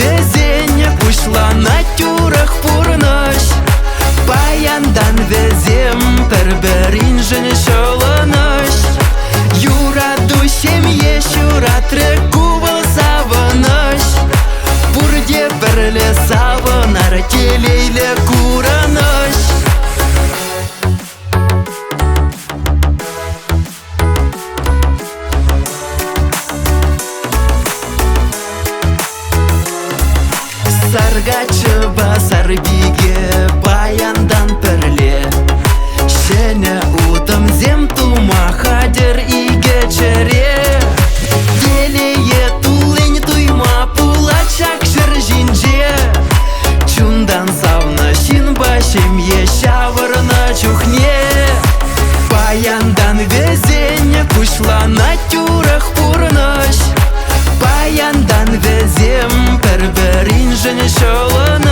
везенье пушла на тюрах пурнаш. Паяндан везем перберинжен шолонаш. Юра душем ешура трекувал саванаш. Пурде берле саванар телейле куранаш. Саргачы басар биге паяндан перле. Шене утым зем тума хадер иге чере. Елее тулень туйма пулачак жыр жинже. Чундан савна шин башем ешавырна чухне. Паяндан везенье пушла на тюрах пурнаш. Паяндан везем перберинжен шолона.